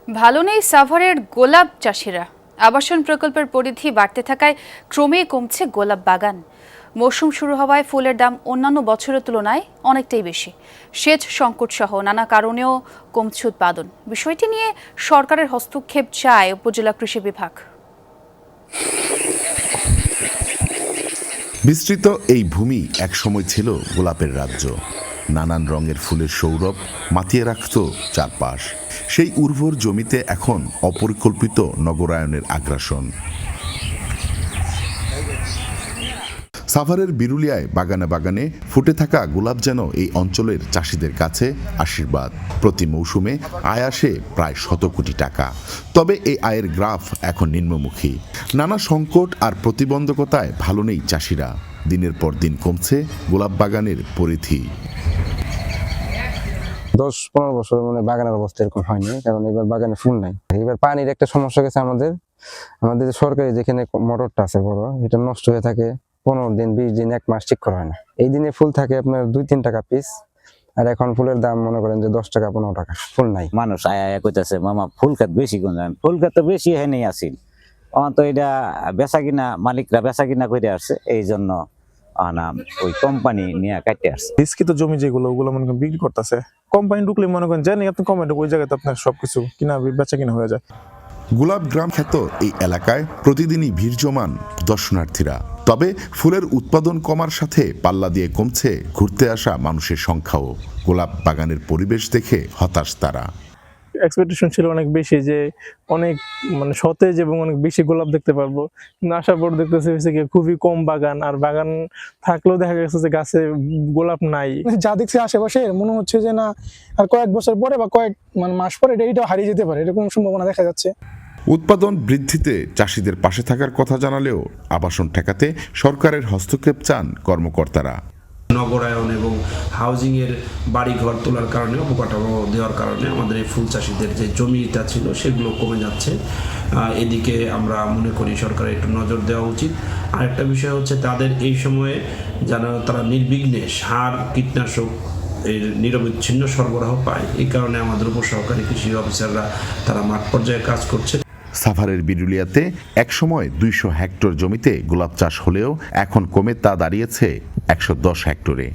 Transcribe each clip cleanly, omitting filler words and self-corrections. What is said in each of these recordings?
ভালো নেই সাভারের গোলাপ চাষিরা। আবাসন প্রকল্পের পরিধি বাড়তে থাকায় ক্রমেই কমছে গোলাপ বাগান। মৌসুম শুরু হওয়ায় ফুলের দাম অন্যান্য বছরের তুলনায় অনেকটাই বেশি। সেচ সংকট সহ নানা কারণেও কমছে উৎপাদন। বিষয়টি নিয়ে সরকারের হস্তক্ষেপ চায় উপজেলা কৃষি বিভাগ। বিস্তৃত এই ভূমি একসময় ছিল গোলাপের রাজ্য। নানান রঙের ফুলের সৌরভ মাতিয়ে রাখত চারপাশ। সেই উর্বর জমিতে এখন অপরিকল্পিত নগরায়নের আগ্রাসন। সাভারের বিরুলিয়ায় বাগানে বাগানে ফুটে থাকা গোলাপ যেন এই অঞ্চলের চাষিদের কাছে আশীর্বাদ। প্রতি মৌসুমে আয় আসে প্রায় 100 কোটি টাকা। তবে এই আয়ের গ্রাফ এখন নিম্নমুখী। নানা সংকট আর প্রতিবন্ধকতায় ভালো নেই চাষিরা। দিনের পর দিন কমছে গোলাপ বাগানের পরিধি। 10-15 বছর মানে বাগানের অবস্থা এরকম হয়নি, কারণ এবার বাগানে ফুল নাই। এবার পানির একটা সমস্যা গেছে আমাদের সরকারি যেখানে মোটরটা আছে বড়, এটা নষ্ট হয়ে থাকে 15 দিন 20 দিন 1 মাস ঠিক করা হয় না। এই দিনে ফুল থাকে আপনার 2-3 টাকা পিস, আর এখন ফুলের দাম মনে করেন যে 10 টাকা 15 টাকা। ফুল নাই। মানুষ আয়া কইতাছে মামা ফুল খাত বেশি কোন ফুল খাত তো বেশি হেনে আসিল। তো এটা বেচা কিনা মালিকরা বেচা কিনা করে আসছে, এই জন্য ওই কোম্পানি নিয়ে কাটতে আসছে। রিস্কিত জমি যেগুলো ওগুলো মনে করেন বিক্রি করতেছে। কোম্পানি ঢুকলে মনে করেন জানি আপনি কোম্পানি ওই জায়গাতে আপনার সবকিছু কিনা বেচা কিনা হয়ে যায়। গোলাপ গ্রাম খ্যাত এই এলাকায় প্রতিদিনই ভিড় জমান দর্শনার্থীরা। তবে ফুলের উৎপাদন কমার সাথে পাল্লা দিয়ে কমছে ঘুরতে আসা মানুষের সংখ্যাও। গোলাপ বাগানের পরিবেশ দেখে হতাশ তারা। এক্সপেকটেশন ছিল অনেক বেশি যে অনেক মানে সতেজ এবং অনেক বেশি গোলাপ দেখতে পারবো, কিন্তু আসার পর দেখতেছে খুবই কম বাগান, আর বাগান থাকলেও দেখা গেছে যে গাছে গোলাপ নাই। যা দেখছি আশেপাশে মনে হচ্ছে যে না আর কয়েক বছর পরে বা কয়েক মাস পরে এটা হারিয়ে যেতে পারে, এরকম সম্ভাবনা দেখা যাচ্ছে। উৎপাদন বৃদ্ধিতে চাষিদের পাশে থাকার কথা জানালেও আবাসন ঠেকাতে সরকারের হস্তক্ষেপ চান কর্মকর্তারা। নগরায়ন এবং হাউজিংয়ের বাড়িঘর তোলার কারণে, অবকাঠামো দেওয়ার কারণে আমাদের এই ফুল চাষিদের যে জমিটা ছিল সেগুলো কমে যাচ্ছে। এদিকে আমরা মনে করি সরকারের একটু নজর দেওয়া উচিত। আরেকটা বিষয় হচ্ছে তাদের এই সময়ে যেন তারা নির্বিঘ্নে সার কীটনাশক এর নিরবিচ্ছিন্ন সরবরাহ পায়। এই কারণে আমাদের উপসহকারী কৃষি অফিসাররা তারা মাঠ পর্যায়ে কাজ করছে। সাভারের বিরুলিয়াতে একসময় 200 হেক্টর জমিতে গোলাপ চাষ হলেও এখন কমে তা দাঁড়িয়েছে 110 হেক্টরে।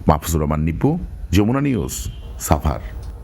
মাহফুজুর রহমান নিপু, যমুনা নিউজ, সাভার।